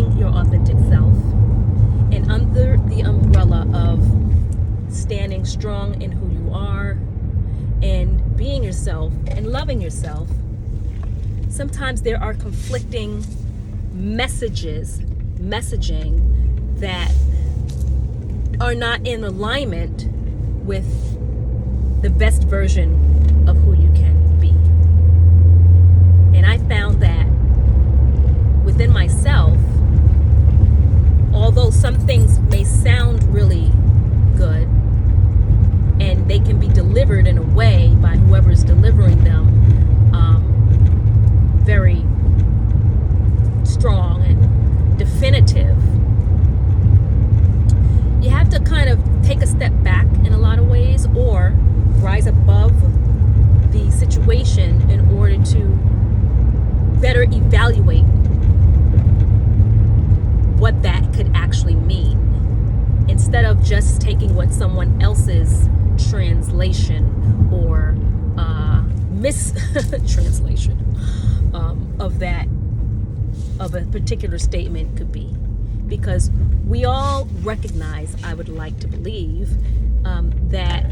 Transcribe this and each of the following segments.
being your authentic self, and under the umbrella of standing strong in who you are and being yourself and loving yourself, sometimes there are conflicting messaging that are not in alignment with the best version of who you can be. And I found that within myself, although some things may sound really good and they can be delivered in a way by whoever's delivering them very strong and definitive, you have to kind of take a step back in a lot of ways, or rise above the situation in order to better evaluate what that could actually mean, instead of just taking what someone else's translation or mistranslation of a particular statement could be. Because we all recognize, I would like to believe, that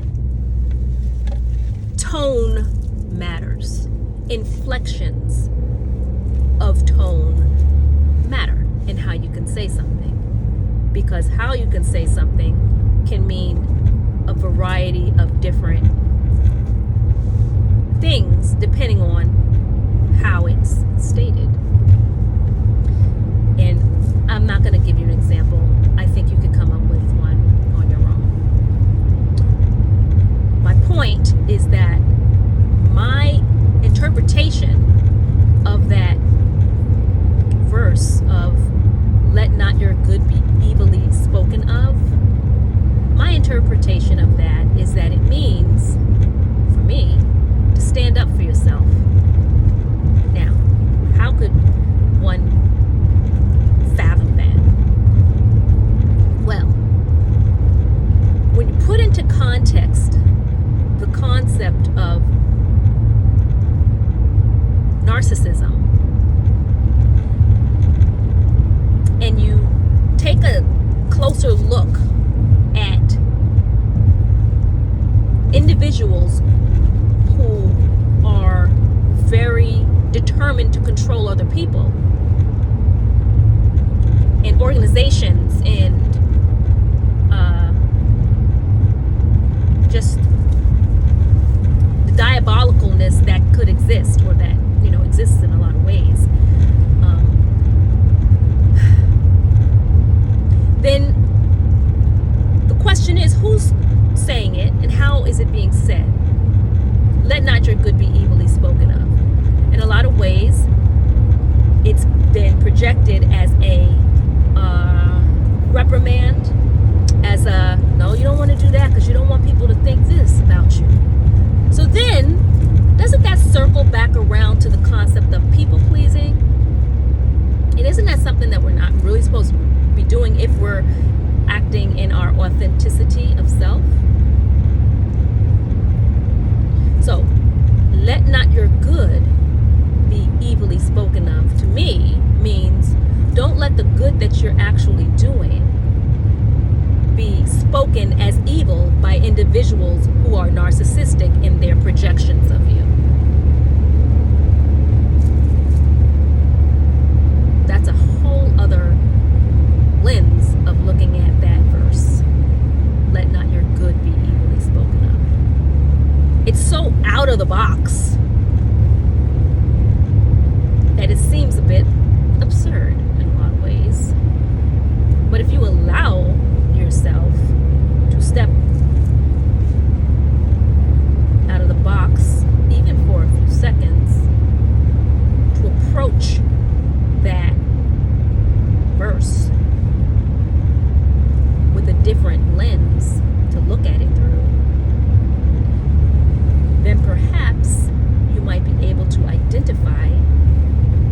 tone matters. Inflections of tone matter in how you can say something. Because how you can say something can mean a variety of different things depending on how it's stated. And I'm not going to give you an example. I think you could come up with one on your own. My point is that my interpretation of that verse of "let not your good be evilly spoken of," my interpretation of that is that it means, for me, to stand up for yourself. Now, how could one fathom that? Well, when you put into context the concept of narcissism, and you take a closer look at individuals who are very determined to control other people, and organizations, and just the diabolicalness that could exist, or that exists in a lot of ways, then the question is, who's saying it and how is it being said? Let not your good be evilly spoken of. In a lot of ways, it's been projected as a reprimand, as a, no, you don't want to do that because you don't want people to think this about you. So then, doesn't that circle back around to the concept of people pleasing? And isn't that something that we're not really supposed to be doing if we're acting in our authenticity of self? So, let not your good be evilly spoken of, to me, means don't let the good that you're actually doing be spoken as evil by individuals who are narcissistic in their projections of you. That's a whole other lens of looking at that verse. Let not your good be evilly spoken of. It's so out of the box that it seems a bit absurd in a lot of ways. But if you allow yourself to step out of the box, even for a few seconds, to approach that verse with a different lens to look at it through, then perhaps you might be able to identify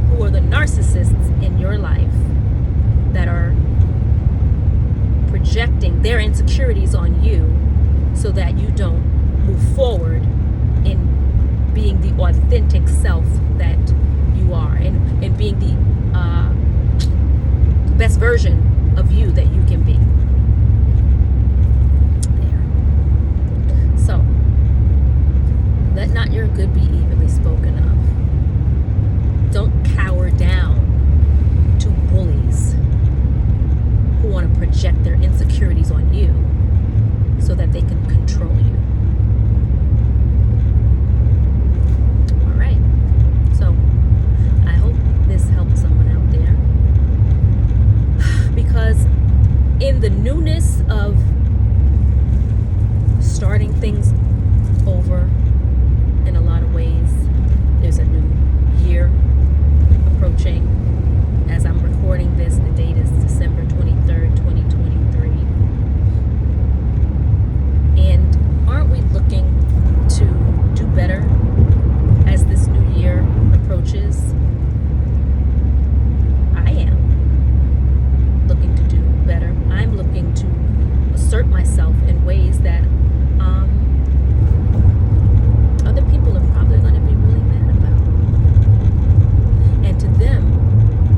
who are the narcissists in your life that are projecting their insecurities on you so that you don't move forward in being the authentic self that you are, and being the best version of you that you can be. There. So, let not your good be evilly spoken of. Don't cower down to bullies who want to project their insecurities on you so that they can control you. All right. So, I hope this helps someone out there. Because in the newness of starting things over in a lot of ways, there's a new year approaching. As I'm recording this, the date is December 23rd, 2023. And aren't we looking to do better as this new year approaches? I am looking to do better. I'm looking to assert myself in ways that other people are probably going to be really mad about. And to them,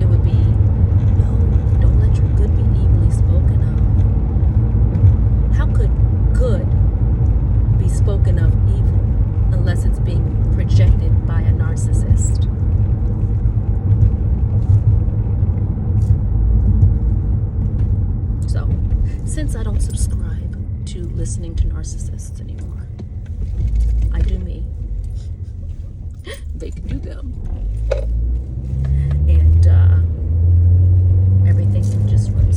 it would be, no, don't let your good be evilly spoken of. How could good be spoken of evil unless it's being projected by a narcissist? So, since I don't subscribe to listening to narcissists anymore, I do me. They can do them. And everything can just run